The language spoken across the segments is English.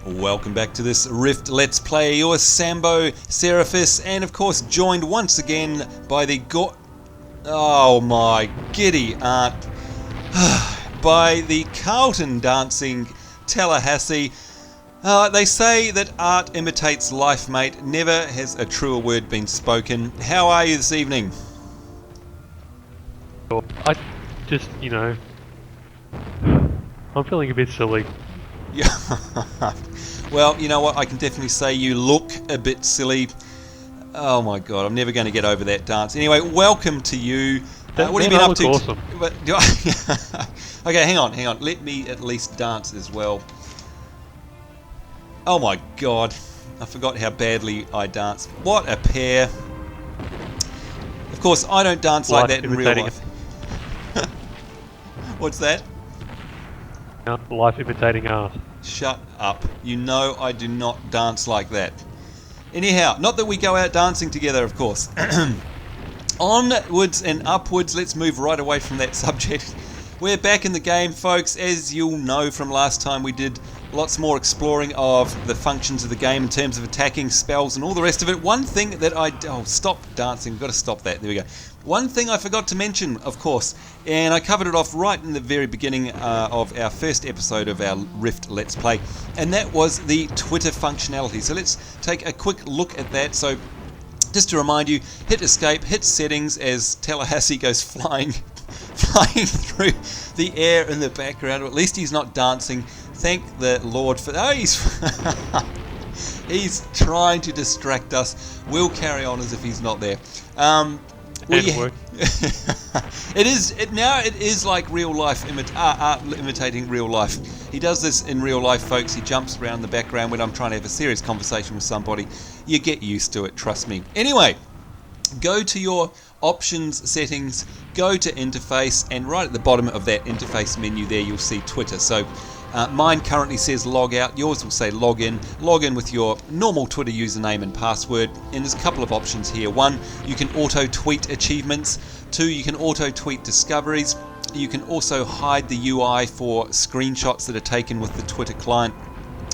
Welcome back to this Rift Let's Play. Your Sambo, Seraphis, and of course joined once again by the oh my giddy aunt, by the Carlton dancing Tallahassee. They say that art imitates life, mate. Never has a truer word been spoken. How are you this evening? I just, I'm feeling a bit silly. Yeah. Well, you know what? I can definitely say you look a bit silly. Oh my god, I'm never going to get over that dance. Anyway, welcome to you. What have you been up to? Awesome. Okay, hang on. Let me at least dance as well. Oh my god, I forgot how badly I dance. What a pair. Of course, I don't dance like that in real life. What's that? Life imitating art. Shut up. You know I do not dance like that. Anyhow, not that we go out dancing together, of course. Onwards and upwards, let's move right away from that subject. We're back in the game, folks. As you'll know from last time, we did lots more exploring of the functions of the game in terms of attacking, spells, and all the rest of it. One thing that stop dancing. We've got to stop that. There we go. One thing I forgot to mention, of course, and I covered it off right in the very beginning of our first episode of our Rift Let's Play, and that was the Twitter functionality. So let's take a quick look at that. So just to remind you, hit escape, hit settings as Tallahassee goes flying through the air in the background, or at least he's not dancing. Thank the Lord for that. He's trying to distract us. We'll carry on as if he's not there. It is like real life imitating real life. He does this in real life, folks. He jumps around the background when I'm trying to have a serious conversation with somebody. You get used to it, trust me. Anyway, go to your options settings, go to interface, and right at the bottom of that interface menu there you'll see Twitter. So mine currently says log out, yours will say log in. Log in with your normal Twitter username and password, and there's a couple of options here. One, you can auto tweet achievements. Two, you can auto tweet discoveries. You can also hide the UI for screenshots that are taken with the Twitter client.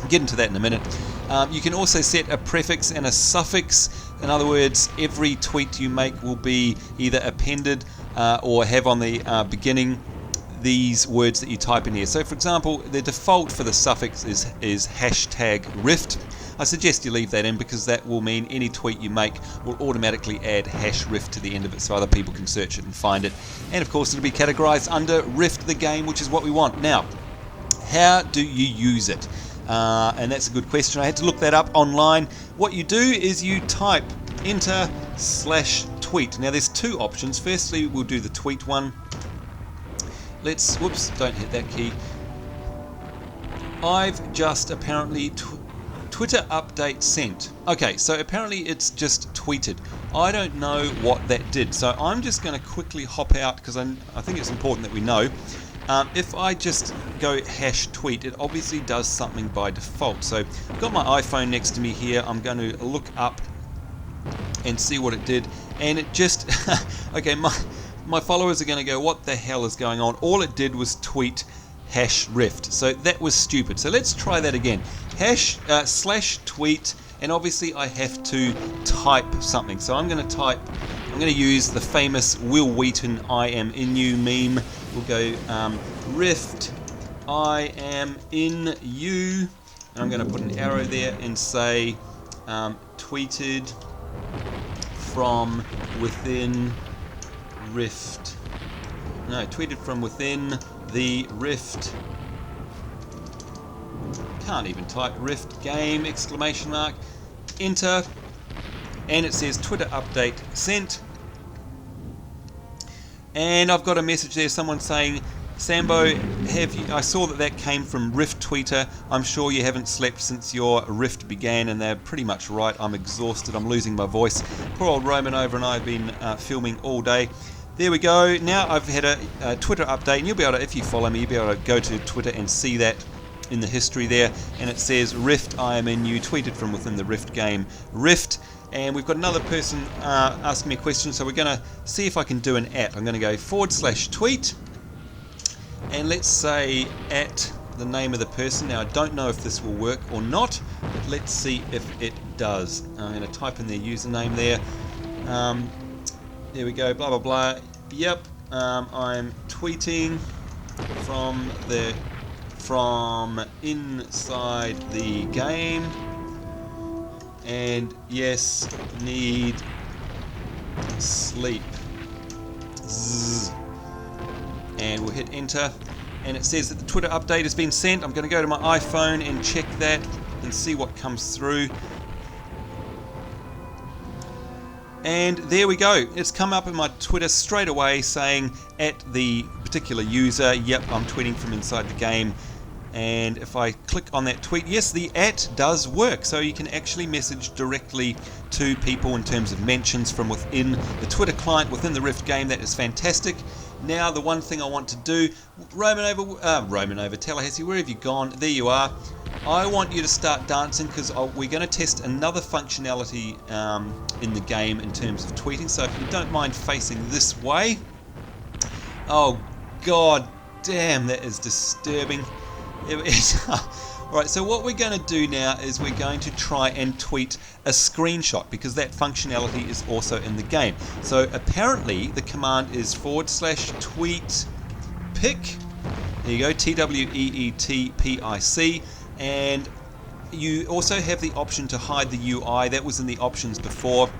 I'll get into that in a minute. You can also set a prefix and a suffix. In other words, every tweet you make will be either appended or have on the beginning these words that you type in here. So for example, the default for the suffix is hashtag Rift. I suggest you leave that in because that will mean any tweet you make will automatically add #Rift to the end of it so other people can search it and find it. And of course it'll be categorized under Rift the game, which is what we want. Now, how do you use it? And that's a good question. I had to look that up online. What you do is you type enter /tweet. Now there's two options. Firstly, we'll do the tweet one. Whoops, don't hit that key. I've just apparently Twitter update sent. Okay, so apparently it's just tweeted. I don't know what that did, so I'm just going to quickly hop out because I think it's important that we know. If I just go #tweet, it obviously does something by default. So I've got my iPhone next to me here. I'm going to look up and see what it did, and it just okay, my followers are going to go, what the hell is going on? All it did was tweet #Rift. So that was stupid. So let's try that again. /tweet, and obviously I have to type something. So I'm going to use the famous Will Wheaton I am in you meme. We'll go Rift I am in you. And I'm going to put an arrow there and say tweeted from within Rift. No, tweeted from within the Rift. Can't even type Rift game ! Enter, and it says Twitter update sent. And I've got a message there, someone saying, Sambo, I saw that came from Rift Tweeter. I'm sure you haven't slept since your Rift began, and they're pretty much right. I'm exhausted, I'm losing my voice. Poor old Roman over and I have been filming all day. There we go. Now I've had a Twitter update, and you'll be able to, if you follow me, you'll be able to go to Twitter and see that in the history there, and it says Rift I am in you, tweeted from within the Rift game Rift. And we've got another person asking me a question, so we're going to see if I can do an @. I'm going to go /tweet, and let's say the name of the person. Now I don't know if this will work or not, but let's see if it does. I'm going to type in their username there. There we go, blah blah blah. Yep, I'm tweeting from inside the game, and yes, need sleep. Zzz. And we'll hit enter, and it says that the Twitter update has been sent. I'm going to go to my iPhone and check that and see what comes through. And there we go. It's come up in my Twitter straight away saying at the particular user, yep, I'm tweeting from inside the game. And if I click on that tweet, yes, the @ does work. So you can actually message directly to people in terms of mentions from within the Twitter client, within the Rift game. That is fantastic. Now the one thing I want to do, Roman over, Tallahassee, where have you gone? There you are. I want you to start dancing because we're going to test another functionality in the game in terms of tweeting. So if you don't mind facing this way. Oh, god damn, that is disturbing. It is. Alright, so what we're going to do now is we're going to try and tweet a screenshot because that functionality is also in the game. So apparently the command is /tweet pic. There you go, TWEETPIC. And you also have the option to hide the UI. That was in the options before.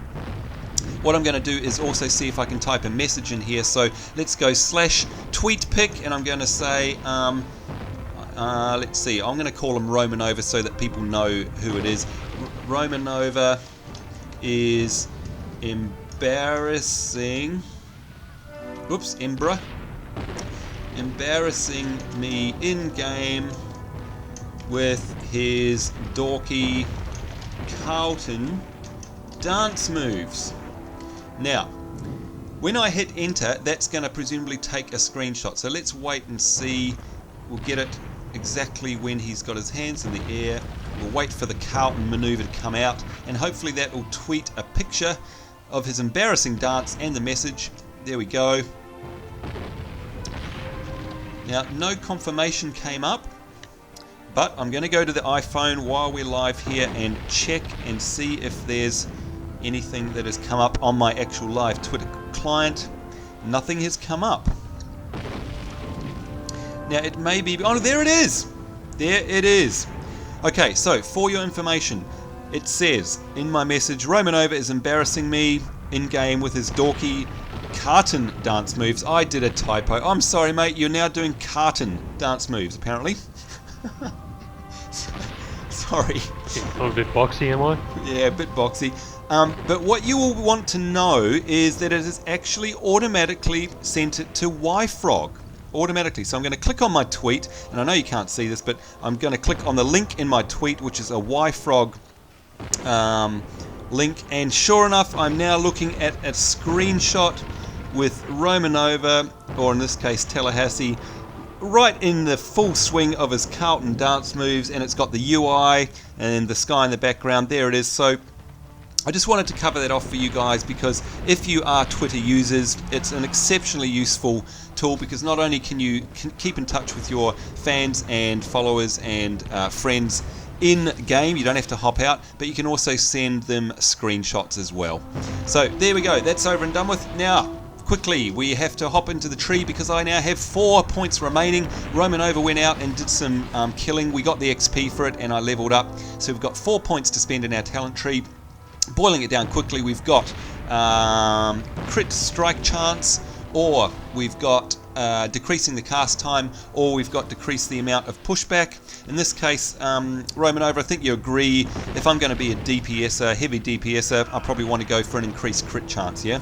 What I'm going to do is also see if I can type a message in here. So let's go /tweetpic, and I'm going to say, let's see, I'm going to call him Romanova so that people know who it is. Romanova is embarrassing. Whoops, embarrassing me in game with his dorky Carlton dance moves. Now, when I hit enter, that's going to presumably take a screenshot. So let's wait and see. We'll get it exactly when he's got his hands in the air. We'll wait for the Carlton maneuver to come out, and hopefully that will tweet a picture of his embarrassing dance and the message. There we go. Now, no confirmation came up, but I'm going to go to the iPhone while we're live here and check and see if there's anything that has come up on my actual live Twitter client. Nothing has come up. Now it may be, oh, there it is. There it is. Okay, so for your information, it says in my message, Romanova is embarrassing me in game with his dorky Carton dance moves. I did a typo. I'm sorry, mate. You're now doing Carton dance moves, apparently. Sorry. I'm a bit boxy, am I? Yeah, a bit boxy. But what you will want to know is that it has actually automatically sent it to YFrog. Automatically. So I'm going to click on my tweet, and I know you can't see this, but I'm going to click on the link in my tweet, which is a YFrog link, and sure enough, I'm now looking at a screenshot with Romanova, or in this case Tallahassee, right in the full swing of his Carlton dance moves, and it's got the UI and the sky in the background. There it is. So I just wanted to cover that off for you guys, because if you are Twitter users, it's an exceptionally useful tool, because not only can you keep in touch with your fans and followers and friends in game, you don't have to hop out, but you can also send them screenshots as well. So there we go, that's over and done with. Now quickly we have to hop into the tree, because I now have 4 points remaining. Romanova went out and did some killing. We got the XP for it and I leveled up, so we've got 4 points to spend in our talent tree. Boiling it down quickly, we've got crit strike chance, or we've got decreasing the cast time, or we've got decrease the amount of pushback. In this case, Romanova, I think you agree, if I'm going to be a DPSer, heavy DPSer, I probably want to go for an increased crit chance, yeah?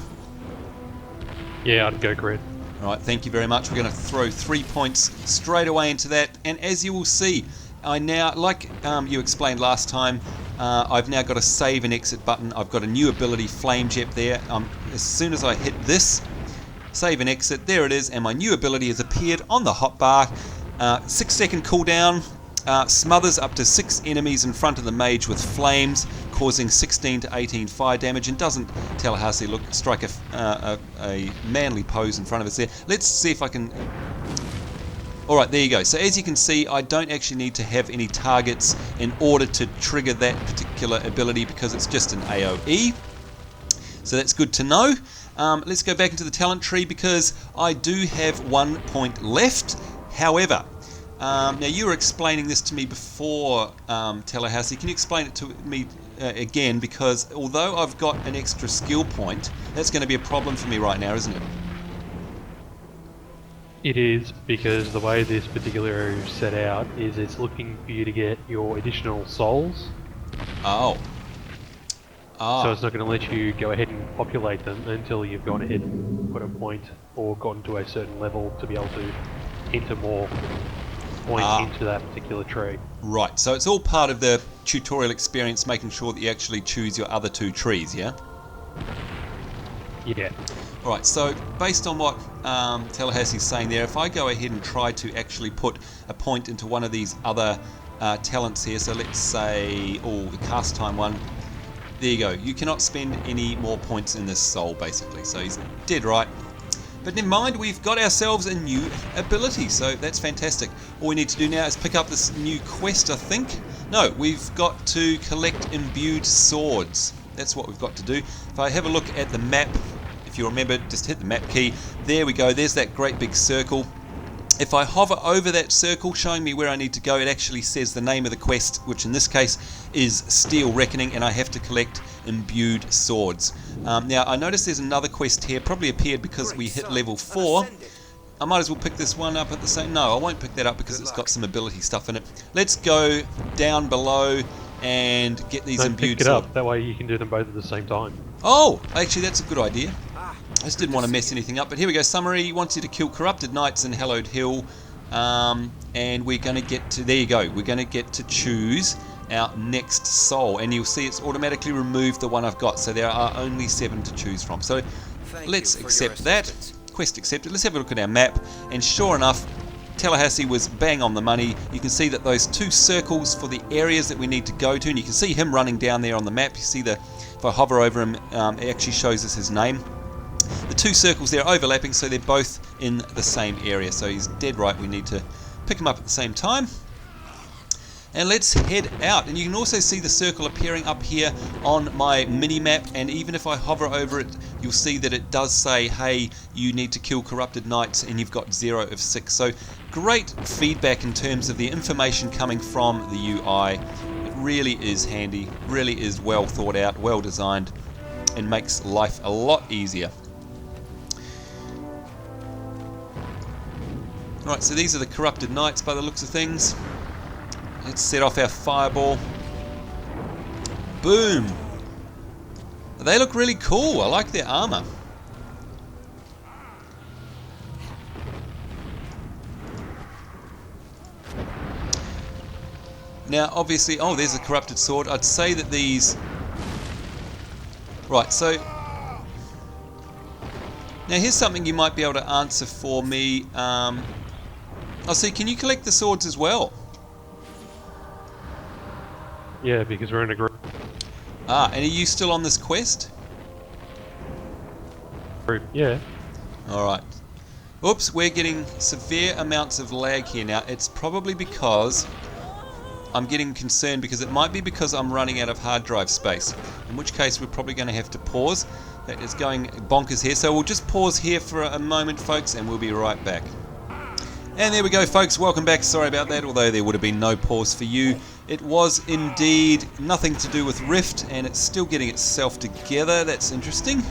Yeah, I'd go crit. Alright, thank you very much. We're going to throw 3 points straight away into that, and as you will see, I now, like you explained last time, I've now got a save and exit button. I've got a new ability, Flame Jet, there. As soon as I hit this, save and exit, there it is, and my new ability has appeared on the hotbar. 6-second cooldown, smothers up to 6 enemies in front of the mage with flames, causing 16 to 18 fire damage, and doesn't Tallahassee strike a manly pose in front of us there. Let's see if I can... Alright, there you go. So as you can see, I don't actually need to have any targets in order to trigger that particular ability because it's just an AoE. So that's good to know. Let's go back into the talent tree because I do have 1 point left. However, now you were explaining this to me before, Tallahassee. Can you explain it to me again? Because although I've got an extra skill point, that's going to be a problem for me right now, isn't it? It is, because the way this particular area is set out is it's looking for you to get your additional souls. Oh. So it's not going to let you go ahead and populate them until you've gone ahead and put a point or gotten to a certain level to be able to enter more points into that particular tree. Right, so it's all part of the tutorial experience, making sure that you actually choose your other 2 trees, yeah? Yeah. Alright, so based on what Tallahassee's saying there, if I go ahead and try to actually put a point into one of these other talents here, so let's say, the cast time one, there you go. You cannot spend any more points in this soul, basically. So he's dead right. But never mind, we've got ourselves a new ability, so that's fantastic. All we need to do now is pick up this new quest, I think. No, we've got to collect imbued swords. That's what we've got to do. If I have a look at the map, if you remember, just hit the map key. There we go. There's that great big circle. If I hover over that circle showing me where I need to go, it actually says the name of the quest, which in this case is Steel Reckoning, and I have to collect imbued swords. Now I notice there's another quest here, probably appeared because we hit level 4. I might as well pick this one up at the same... No, I won't pick that up because it's got some ability stuff in it. Let's go down below and get these imbued pick it swords. up, that way you can do them both at the same time. Oh, actually that's a good idea. I just didn't want to mess anything up, but here we go. Summary wants you to kill corrupted knights in Hallowed Hill, and we're going to get to, there you go, we're going to get to choose our next soul, and you'll see it's automatically removed the one I've got, so there are only 7 to choose from. So let's accept that. Quest accepted. Let's have a look at our map, and sure enough, Tallahassee was bang on the money. You can see that those 2 circles for the areas that we need to go to, and you can see him running down there on the map. You see if I hover over him, it actually shows us his name. The 2 circles there are overlapping, so they're both in the same area. So he's dead right. We need to pick him up at the same time. And let's head out. And you can also see the circle appearing up here on my mini-map. And even if I hover over it, you'll see that it does say, hey, you need to kill corrupted knights, and you've got 0 of 6. So great feedback in terms of the information coming from the UI. It really is handy, really is well thought out, well designed, and makes life a lot easier. Right, so these are the corrupted knights by the looks of things. Let's set off our fireball. Boom! They look really cool. I like their armor. Now, obviously, there's a corrupted sword. I'd say that these... Right, so... Now, here's something you might be able to answer for me. See, can you collect the swords as well? Yeah, because we're in a group. And are you still on this quest? Yeah. Alright. Oops, we're getting severe amounts of lag here now. It's probably because I'm getting concerned, because it might be because I'm running out of hard drive space, in which case we're probably going to have to pause. That is going bonkers here, so we'll just pause here for a moment, folks, and we'll be right back. And there we go, folks, welcome back. Sorry about that, although there would have been no pause for you. It was indeed nothing to do with Rift, and it's still getting itself together. That's interesting.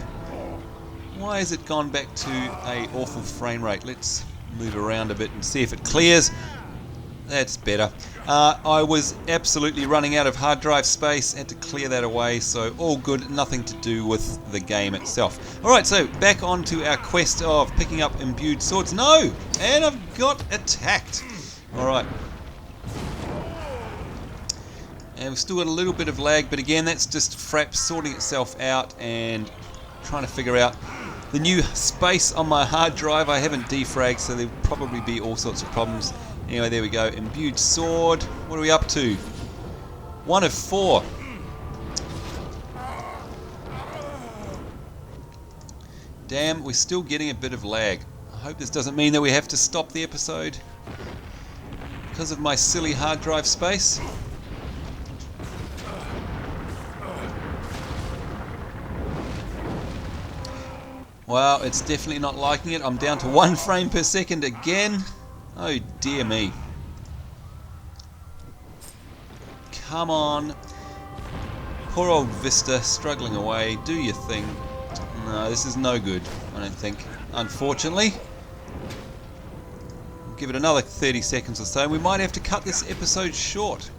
Why has it gone back to a awful frame rate? Let's move around a bit and see if it clears. That's better. I was absolutely running out of hard drive space, had to clear that away, so all good, nothing to do with the game itself. Alright, so back on to our quest of picking up imbued swords. No! And I've got attacked. Alright. And we've still got a little bit of lag, but again, that's just Fraps sorting itself out and trying to figure out the new space on my hard drive. I haven't defragged, so there'll probably be all sorts of problems. Anyway, there we go. Imbued sword. What are we up to? 1 of 4. Damn, we're still getting a bit of lag. I hope this doesn't mean that we have to stop the episode. because of my silly hard drive space. Wow, it's definitely not liking it. I'm down to 1 frame per second again. Oh dear me. Come on. Poor old Vista struggling away. Do your thing. No, this is no good, I don't think. Unfortunately. Give it another 30 seconds or so. We might have to cut this episode short.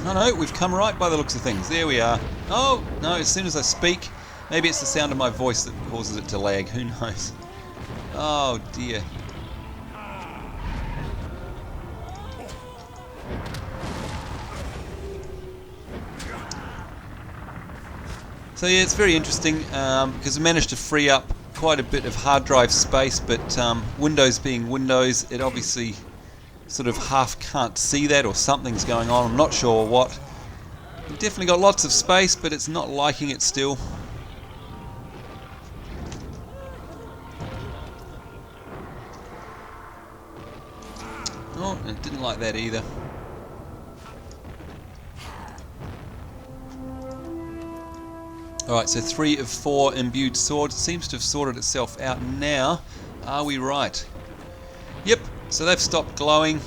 Oh no, we've come right by the looks of things. There we are. Oh, no, as soon as I speak, maybe it's the sound of my voice that causes it to lag. Who knows? Oh dear. So yeah, it's very interesting because I managed to free up quite a bit of hard drive space, but Windows being Windows, it obviously sort of half can't see that, or something's going on. I'm not sure what. We've definitely got lots of space, but it's not liking it still. Oh, it didn't like that either. Alright, so 3 of 4 imbued swords. Seems to have sorted itself out now. Are we right? Yep, so they've stopped glowing.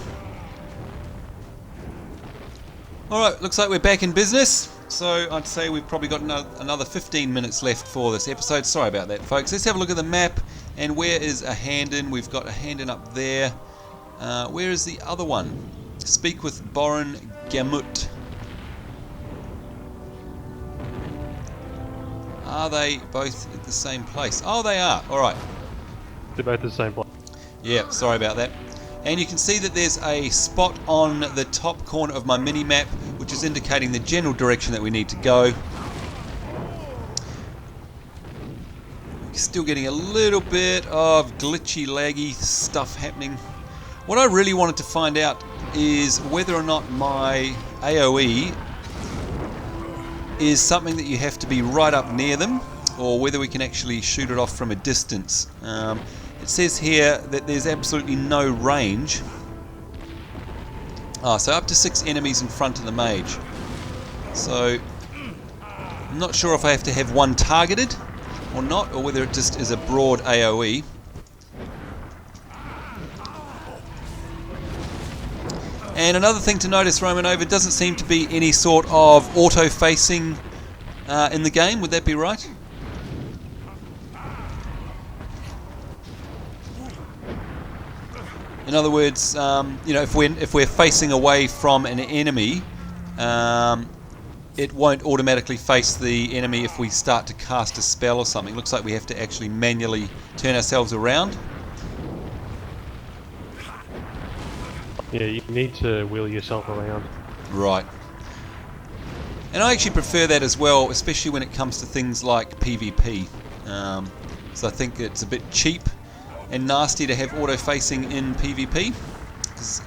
Alright, looks like we're back in business. So I'd say we've probably got another 15 minutes left for this episode. Sorry about that, folks. Let's have a look at the map. And where is a hand-in? We've got a hand-in up there. Where is the other one? Speak with Borin Gamut. Are they both at the same place? Oh, they are. Alright. They're both at the same place. Yeah, sorry about that. And you can see that there's a spot on the top corner of my mini-map which is indicating the general direction that we need to go. Still getting a little bit of glitchy, laggy stuff happening. What I really wanted to find out is whether or not my AoE is something that you have to be right up near them, or whether we can actually shoot it off from a distance. It says here that there's absolutely no range. So up to 6 enemies in front of the mage. So I'm not sure if I have to have one targeted or not, or whether it just is a broad AoE. And another thing to notice, Romanova, doesn't seem to be any sort of auto-facing in the game. Would that be right? In other words, you know, if we're facing away from an enemy, it won't automatically face the enemy if we start to cast a spell or something. Looks like we have to actually manually turn ourselves around. Yeah, you need to wheel yourself around. Right. And I actually prefer that as well, especially when it comes to things like PvP. So I think it's a bit cheap and nasty to have auto-facing in PvP. Because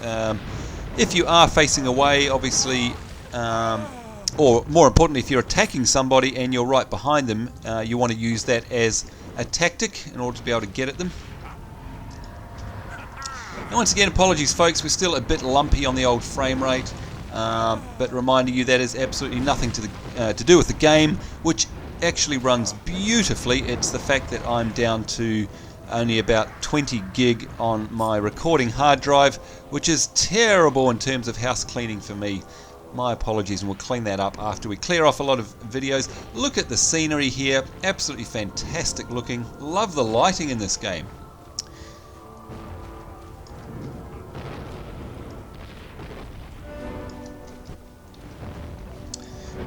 if you are facing away, obviously, or more importantly, if you're attacking somebody and you're right behind them, you want to use that as a tactic in order to be able to get at them. And once again, apologies folks, we're still a bit lumpy on the old frame rate, but reminding you that is absolutely nothing to do with the game, which actually runs beautifully. It's the fact that I'm down to only about 20 gig on my recording hard drive, which is terrible in terms of house cleaning for me. My apologies, and we'll clean that up after we clear off a lot of videos. Look at the scenery here, absolutely fantastic looking. Love the lighting in this game.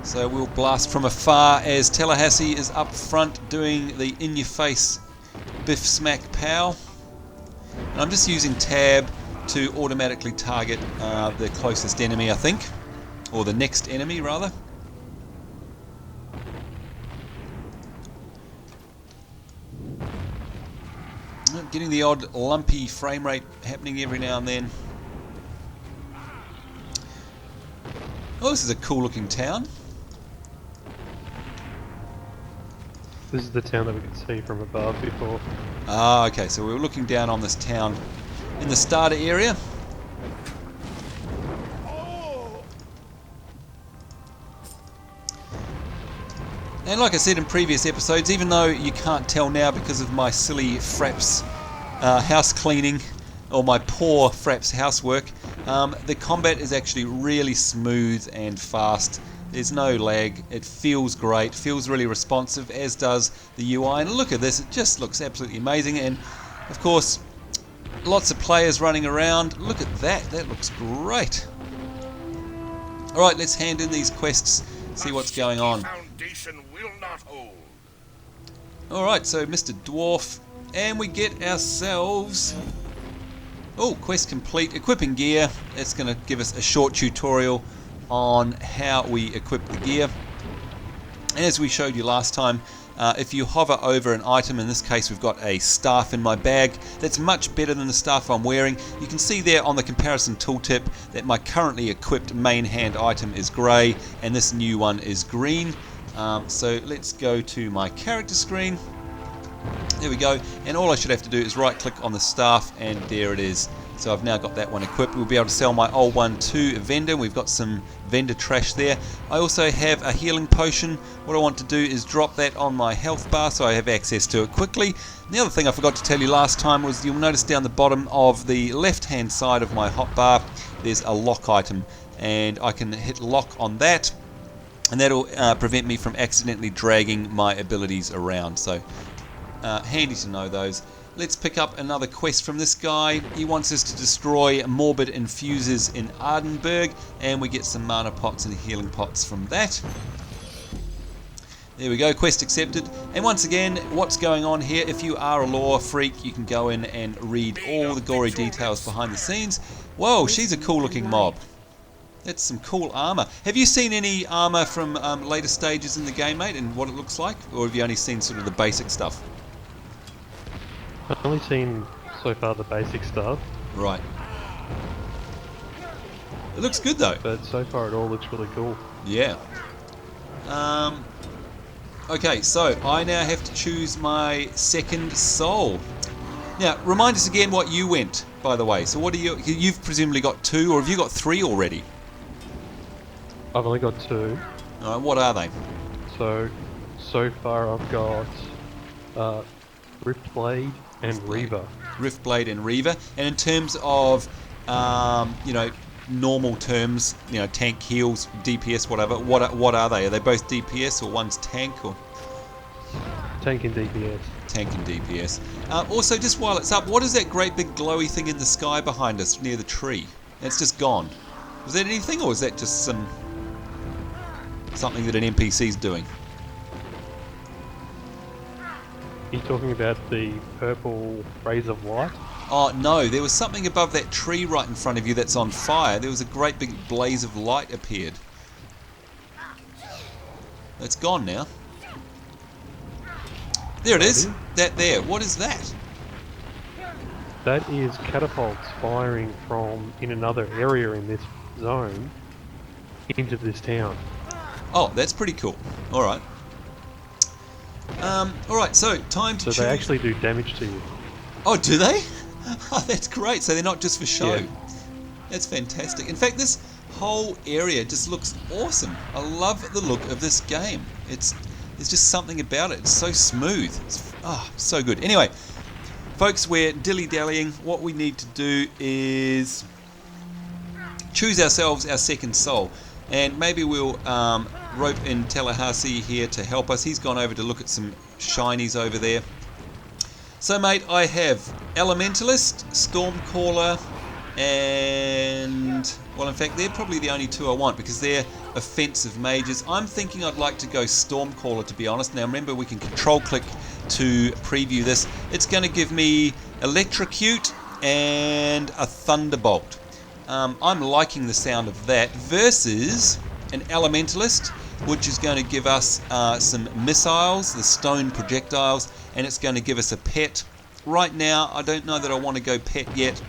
So we'll blast from afar as Tallahassee is up front doing the in-your-face biff smack pow. And I'm just using tab to automatically target the closest enemy, I think. Or the next enemy, rather. Getting the odd lumpy frame rate happening every now and then. Oh, this is a cool looking town. This is the town that we could see from above before. Ah, okay, so we were looking down on this town in the starter area. And like I said in previous episodes, even though you can't tell now because of my silly Fraps house cleaning, or my poor Fraps housework, the combat is actually really smooth and fast. There's no lag, it feels great, feels really responsive, as does the UI. And look at this, it just looks absolutely amazing. And of course, lots of players running around. Look at that, that looks great. Alright, let's hand in these quests, see what's going on. Alright, so Mr. Dwarf, and we get ourselves... Oh, quest complete, equipping gear. It's going to give us a short tutorial on how we equip the gear. And as we showed you last time, if you hover over an item, in this case we've got a staff in my bag, that's much better than the staff I'm wearing. You can see there on the comparison tooltip that my currently equipped main hand item is grey and this new one is green. So let's go to my character screen. There we go, and all I should have to do is right click on the staff and there it is. So I've now got that one equipped. We'll be able to sell my old one to a vendor. We've got some vendor trash there. I also have a healing potion. What I want to do is drop that on my health bar so I have access to it quickly. And the other thing I forgot to tell you last time was you'll notice down the bottom of the left hand side of my hotbar there's a lock item, and I can hit lock on that and that'll prevent me from accidentally dragging my abilities around. So handy to know those. Let's pick up another quest from this guy. He wants us to destroy morbid infusers in Ardenburg, and we get some mana pots and healing pots from that. There we go, quest accepted. And once again, what's going on here? If you are a lore freak, you can go in and read all the gory details behind the scenes. Whoa, she's a cool looking mob. That's some cool armor. Have you seen any armor from later stages in the game, mate, and what it looks like? Or have you only seen sort of the basic stuff? I've only seen so far the basic stuff. Right. It looks good though. But so far it all looks really cool. Yeah. Okay, so I now have to choose my second soul. Now, remind us again what you went, by the way. So what are you... You've presumably got 2, or have you got 3 already? I've only got 2. Alright, what are they? So far I've got Riftblade and Reaver. Riftblade and Reaver. And in terms of, you know, normal terms, you know, tank, heals, DPS, whatever, what are they? Are they both DPS or one's tank? Or Tank and DPS. Tank and DPS. Also, just while it's up, what is that great big glowy thing in the sky behind us near the tree? It's just gone. Was that anything, or is that just something that an NPC's doing? Are you talking about the purple rays of light? Oh no, there was something above that tree right in front of you that's on fire. There was a great big blaze of light appeared. It's gone now. There it is. That there. What is that? That is catapults firing from in another area in this zone into this town. Oh, that's pretty cool. Alright. Alright, so time to choose. So they actually do damage to you. Oh, do they? Oh, that's great. So they're not just for show. Yeah. That's fantastic. In fact, this whole area just looks awesome. I love the look of this game. There's just something about it. It's so smooth. It's so good. Anyway, folks, we're dilly-dallying. What we need to do is choose ourselves our second soul. And maybe we'll rope in Tallahassee here to help us. He's gone over to look at some shinies over there. So, mate, I have Elementalist, Stormcaller, and... well, in fact, they're probably the only 2 I want because they're offensive mages. I'm thinking I'd like to go Stormcaller, to be honest. Now, remember, we can control-click to preview this. It's going to give me Electrocute and a Thunderbolt. I'm liking the sound of that versus an Elementalist, which is going to give us some missiles, the stone projectiles, and it's going to give us a pet. Right now, I don't know that I want to go pet yet.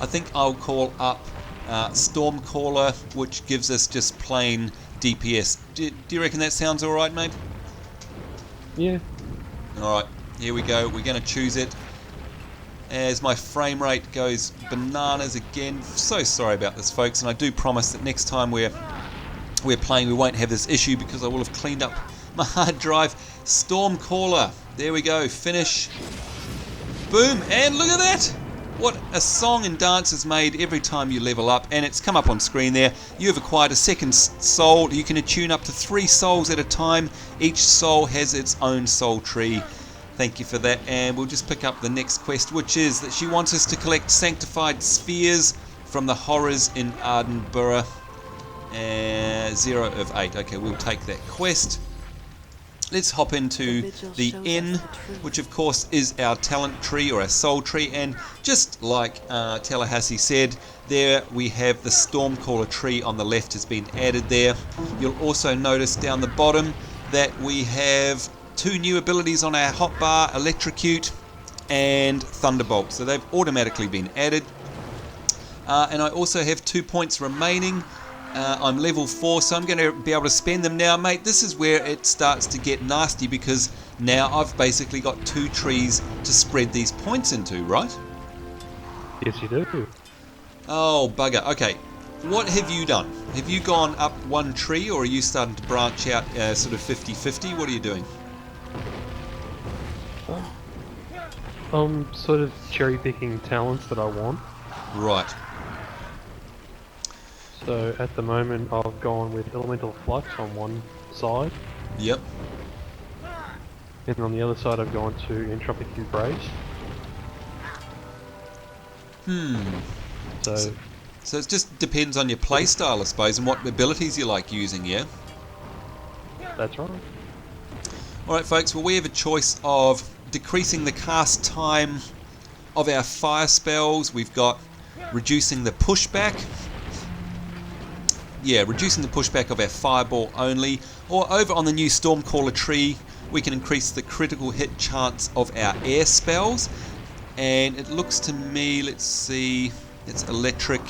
I think I'll call up Stormcaller, which gives us just plain DPS. Do you reckon that sounds alright, mate? Yeah. Alright, here we go. We're going to choose it. As my frame rate goes bananas again. So sorry about this, folks, and I do promise that next time we're playing we won't have this issue because I will have cleaned up my hard drive. Stormcaller. There we go. Finish. Boom. And look at that. What a song and dance is made every time you level up, and it's come up on screen there. You have acquired a second soul. You can attune up to 3 souls at a time. Each soul has its own soul tree. Thank you for that, and we'll just pick up the next quest, which is that she wants us to collect sanctified spheres from the horrors in Ardenborough. 0 of 8. Okay, we'll take that quest. Let's hop into the inn, which of course is our talent tree or our soul tree, and just like Tallahassee said, there we have the Stormcaller tree on the left has been added there. You'll also notice down the bottom that we have 2 new abilities on our hotbar, Electrocute and Thunderbolt, so they've automatically been added. And I also have 2 points remaining. I'm level 4, so I'm going to be able to spend them now. Mate, this is where it starts to get nasty because now I've basically got 2 trees to spread these points into, right? Yes, you do. Oh, bugger. Okay, what have you done? Have you gone up 1 tree, or are you starting to branch out sort of 50-50? What are you doing? I'm sort of cherry-picking talents that I want. Right. So at the moment I've gone with Elemental Flux on one side. Yep. And on the other side I've gone to Entropic Embrace. So it just depends on your playstyle, I suppose, and what abilities you like using, yeah? That's right. Alright folks, well we have a choice of decreasing the cast time of our fire spells. We've got reducing the pushback. Yeah, reducing the pushback of our fireball only. Or over on the new Stormcaller tree, we can increase the critical hit chance of our air spells. And it looks to me, let's see, it's electric.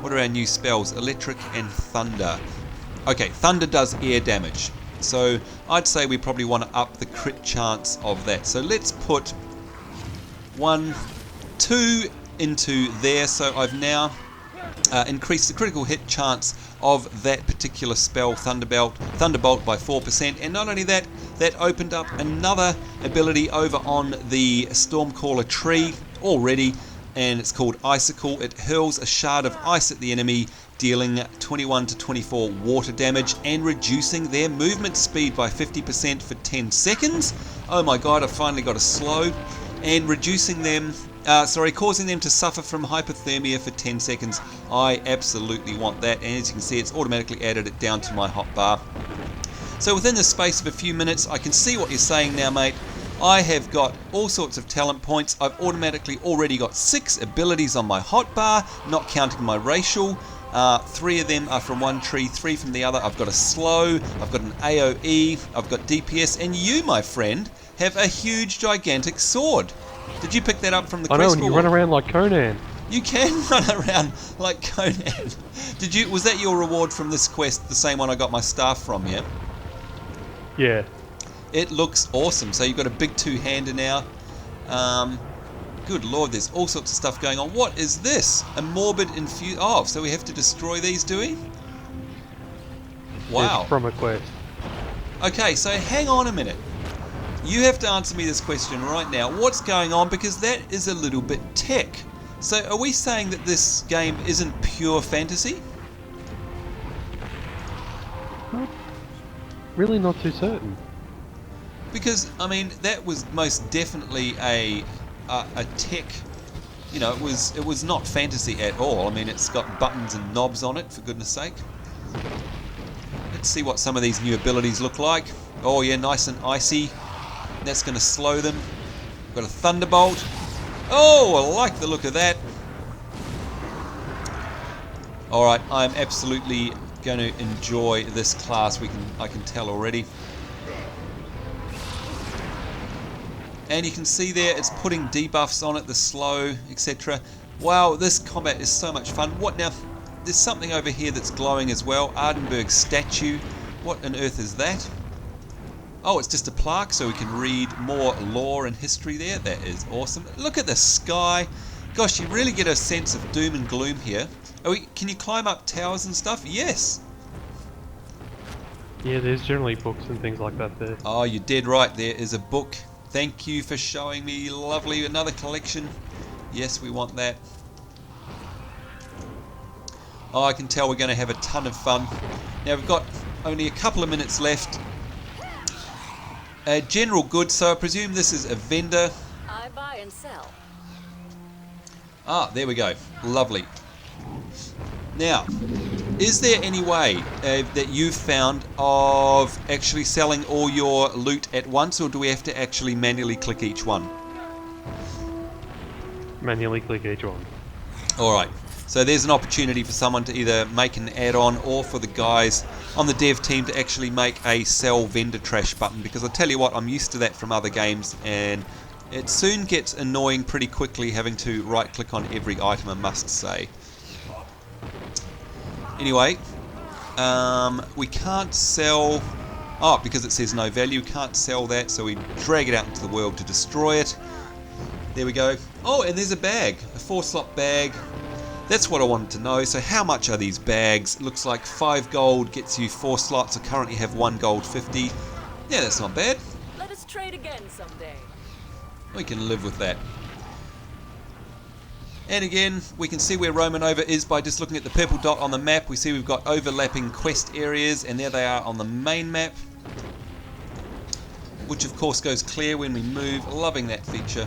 What are our new spells? Electric and thunder. Okay, thunder does air damage. So I'd say we probably want to up the crit chance of that. So let's put 1, 2 into there. So I've now increased the critical hit chance of that particular spell, Thunderbolt by 4%. And not only that, that opened up another ability over on the Stormcaller tree already, and it's called Icicle. It hurls a shard of ice at the enemy, dealing 21 to 24 water damage and reducing their movement speed by 50% for 10 seconds. Oh my god, I finally got a slow. And reducing them, causing them to suffer from hypothermia for 10 seconds. I absolutely want that, and as you can see, it's automatically added it down to my hotbar. So within the space of a few minutes, I can see what you're saying now, mate. I have got all sorts of talent points. I've automatically already got 6 abilities on my hotbar, not counting my racial. 3 of them are from one tree, 3 from the other. I've got a slow, I've got an AoE, I've got DPS, and you, my friend, have a huge, gigantic sword. Did you pick that up from the quest? I know, and you run around like Conan. You can run around like Conan. Was that your reward from this quest, the same one I got my staff from, yeah? Yeah. It looks awesome. So you've got a big 2-hander now. Good lord, there's all sorts of stuff going on. What is this? A morbid infuse. Oh, so we have to destroy these, do we? Wow. It's from a quest. Okay, so hang on a minute. You have to answer me this question right now. What's going on? Because that is a little bit tech. So are we saying that this game isn't pure fantasy? Really not too certain. Because, I mean, that was most definitely a tech, you know, it was not fantasy at all. I mean, it's got buttons and knobs on it, for goodness sake. Let's see what some of these new abilities look like. Oh yeah, nice and icy. That's going to slow them. We've got a Thunderbolt. Oh, I like the look of that. Alright, I'm absolutely going to enjoy this class, I can tell already. And you can see there, it's putting debuffs on it, the slow, etc. Wow, this combat is so much fun. What now? There's something over here that's glowing as well. Ardenberg's statue. What on earth is that? Oh, it's just a plaque so we can read more lore and history there. That is awesome. Look at the sky. Gosh, you really get a sense of doom and gloom here. Can you climb up towers and stuff? Yes. Yeah, there's generally books and things like that there. Oh, you're dead right. There is a book. Thank you for showing me. Lovely. Another collection. Yes, we want that. Oh, I can tell we're going to have a ton of fun. Now, we've got only a couple of minutes left. General goods, so I presume this is a vendor. I buy and sell. Ah, there we go. Lovely. Now, is there any way that you've found of actually selling all your loot at once, or do we have to actually manually click each one? Manually click each one. Alright, so there's an opportunity for someone to either make an add-on or for the guys on the dev team to actually make a sell vendor trash button, because I tell you what, I'm used to that from other games and it soon gets annoying pretty quickly having to right click on every item, I must say. Anyway, we can't sell... Oh, because it says no value, can't sell that, so we drag it out into the world to destroy it. There we go. Oh, and there's a bag, a 4-slot bag. That's what I wanted to know. So how much are these bags? Looks like 5 gold gets you 4 slots. I currently have 1 gold 50. Yeah, that's not bad. Let us trade again someday. We can live with that. And again, we can see where Roman Over is by just looking at the purple dot on the map. We see we've got overlapping quest areas, and there they are on the main map, which of course goes clear when we move. Loving that feature.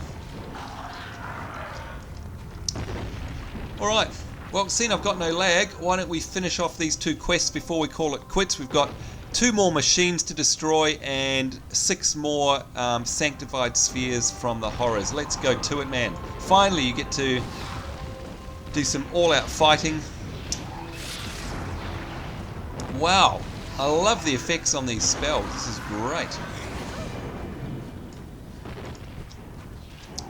Alright, well, seeing I've got no lag, why don't we finish off these 2 quests before we call it quits. We've got 2 more machines to destroy and 6 more sanctified spheres from the horrors. Let's go to it, man. Finally, you get to do some all-out fighting. Wow, I love the effects on these spells. This is great.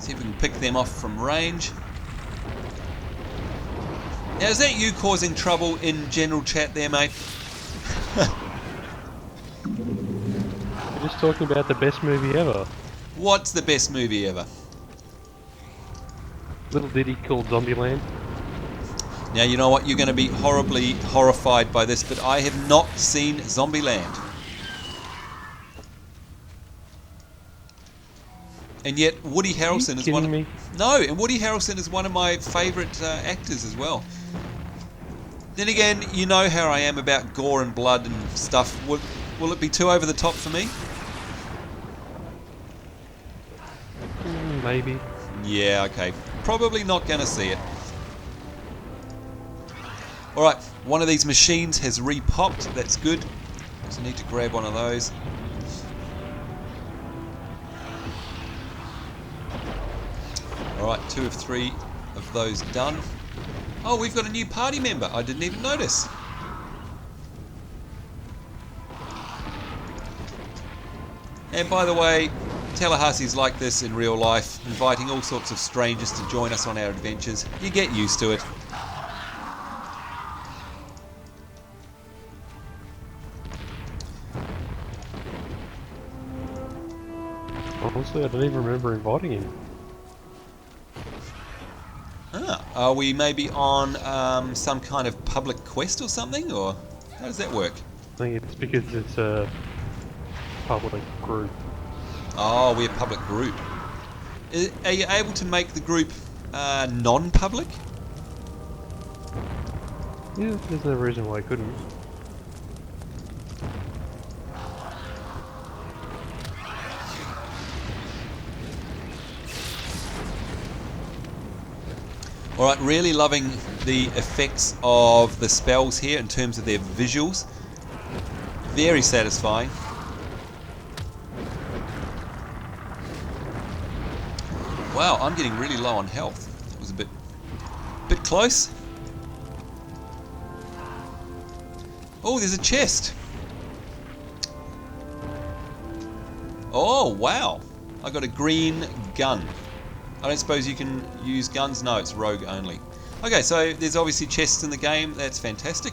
See if we can pick them off from range. Now, is that you causing trouble in general chat there, mate? We're just talking about the best movie ever. What's the best movie ever? Little ditty called Zombieland. Now, you know what? You're going to be horribly horrified by this, but I have not seen Zombieland. And yet, Woody Harrelson is one of... me? No, and Woody Harrelson is one of my favourite actors as well. Then again, you know how I am about gore and blood and stuff. Will it be too over the top for me? Maybe. Yeah, okay. Probably not going to see it. Alright, one of these machines has re-popped. That's good. So I need to grab one of those. Alright, 2 of 3 of those done. Oh, we've got a new party member. I didn't even notice. And by the way, Tallahassee's like this in real life, inviting all sorts of strangers to join us on our adventures. You get used to it. Honestly, I don't even remember inviting him. Ah, are we maybe on some kind of public quest or something, or how does that work? I think it's because it's a public group. Oh, we're a public group. Are you able to make the group non-public? Yeah, there's no reason why I couldn't. Alright, really loving the effects of the spells here in terms of their visuals. Very satisfying. Wow, I'm getting really low on health. That was a bit close. Oh, there's a chest. Oh, wow. I got a green gun. I don't suppose you can use guns? No, it's rogue only. Okay, so there's obviously chests in the game. That's fantastic.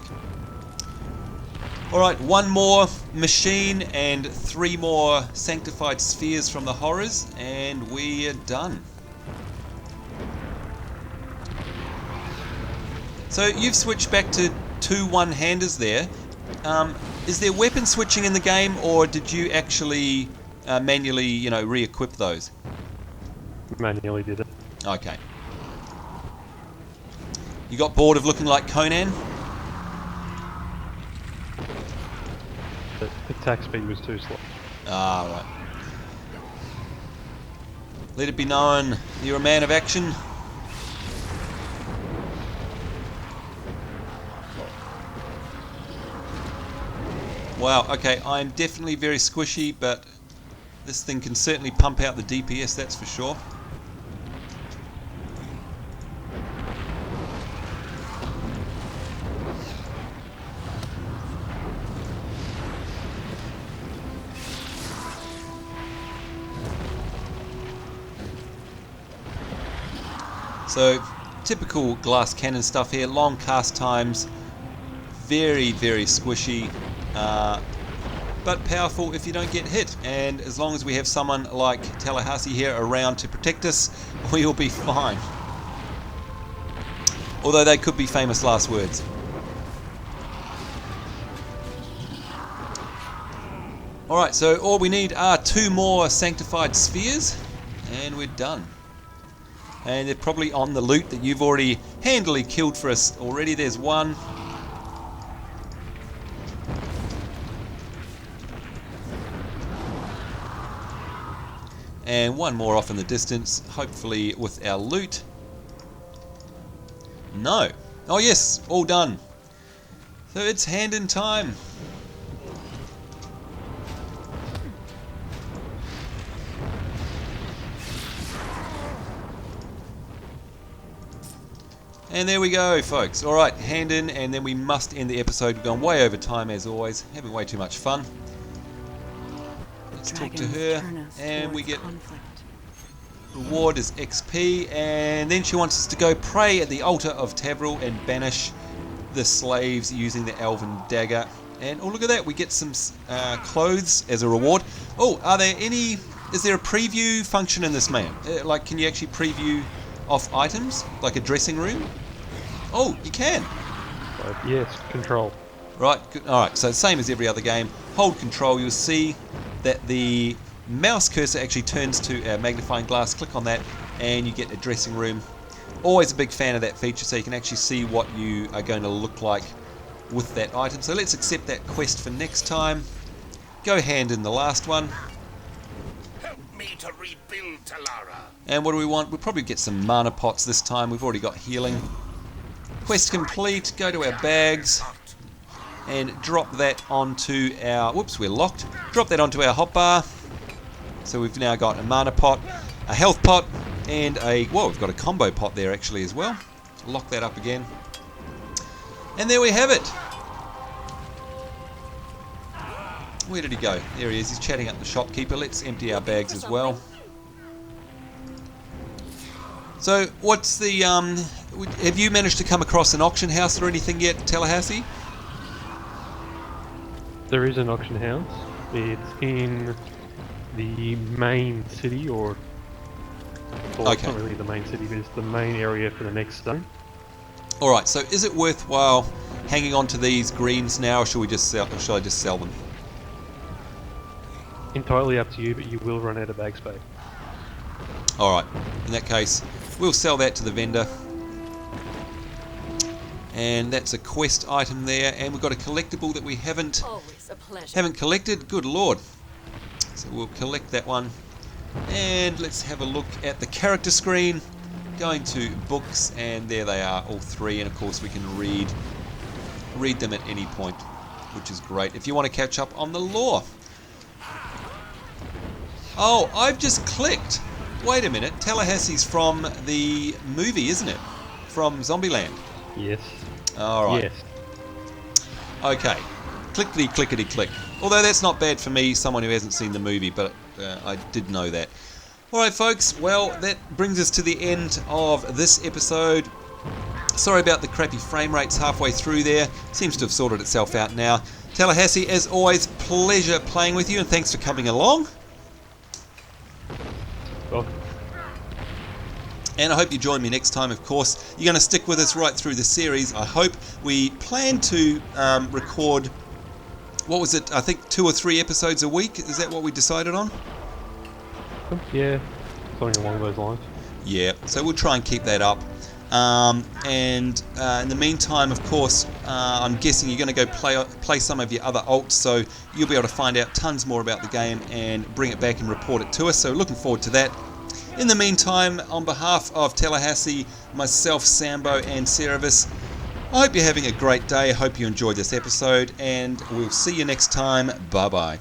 Alright, one more machine and 3 more sanctified spheres from the horrors, and we are done. So you've switched back to 2 one-handers there. Is there weapon switching in the game, or did you actually manually, re-equip those? Manually did it. Okay. You got bored of looking like Conan? The attack speed was too slow. Ah, right. Let it be known you're a man of action. Wow, okay, I'm definitely very squishy, but this thing can certainly pump out the DPS, that's for sure. So, typical glass cannon stuff here, long cast times, very, very squishy, but powerful if you don't get hit. And as long as we have someone like Tallahassee here around to protect us, we'll be fine. Although they could be famous last words. Alright, so all we need are 2 more sanctified spheres, and we're done. And they're probably on the loot that you've already handily killed for us already. There's one. And one more off in the distance, hopefully with our loot. No. Oh yes, all done. So it's hand in time. And there we go, folks. Alright, hand in, and then we must end the episode. We've gone way over time, as always. Having way too much fun. Let's talk to her, and we get reward is XP, and then she wants us to go pray at the altar of Tavril and banish the slaves using the elven dagger. And oh, look at that, we get some clothes as a reward. Oh, is there a preview function in this, man? Like, can you actually preview off items, like a dressing room? Oh, you can. Yes, control. Right, good. Alright, so same as every other game. Hold control, you'll see that the mouse cursor actually turns to a magnifying glass. Click on that and you get a dressing room. Always a big fan of that feature, so you can actually see what you are going to look like with that item. So let's accept that quest for next time. Go hand in the last one. Help me to rebuild Talara. And what do we want? We'll probably get some mana pots this time. We've already got healing. Quest complete. Go to our bags and drop that onto our... Whoops, we're locked. Drop that onto our hotbar. So we've now got a mana pot, a health pot, and a... Whoa, we've got a combo pot there actually as well. Lock that up again. And there we have it. Where did he go? There he is. He's chatting up the shopkeeper. Let's empty our bags as well. So, what's the... have you managed to come across an auction house or anything yet, Tallahassee? There is an auction house. It's in the main city, or okay. It's not really the main city, but it's the main area for the next zone. Alright, so is it worthwhile hanging on to these greens now, or shall I just sell them? Entirely up to you, but you will run out of bag space. Alright, in that case, we'll sell that to the vendor. And that's a quest item there, and we've got a collectible that we haven't collected. Good lord. So we'll collect that one. And let's have a look at the character screen. Going to books, and there they are, all 3, and of course we can read them at any point, which is great if you want to catch up on the lore. Oh, I've just clicked. Wait a minute, Tallahassee's from the movie, isn't it? From Zombieland. Yes. Alright. Yes. Okay. Clickety clickety click. Although that's not bad for me, someone who hasn't seen the movie, but I did know that. Alright folks, well that brings us to the end of this episode. Sorry about the crappy frame rates halfway through there. Seems to have sorted itself out now. Tallahassee, as always, pleasure playing with you, and thanks for coming along. Welcome. And I hope you join me next time, of course. You're going to stick with us right through the series, I hope. We plan to record, what was it, I think 2 or 3 episodes a week? Is that what we decided on? Yeah, something along those lines. Yeah, so we'll try and keep that up. And in the meantime, of course, I'm guessing you're going to go play some of your other alts, so you'll be able to find out tons more about the game and bring it back and report it to us. So looking forward to that. In the meantime, on behalf of Tallahassee, myself, Sambo, and Cerevis, I hope you're having a great day. I hope you enjoyed this episode, and we'll see you next time. Bye-bye.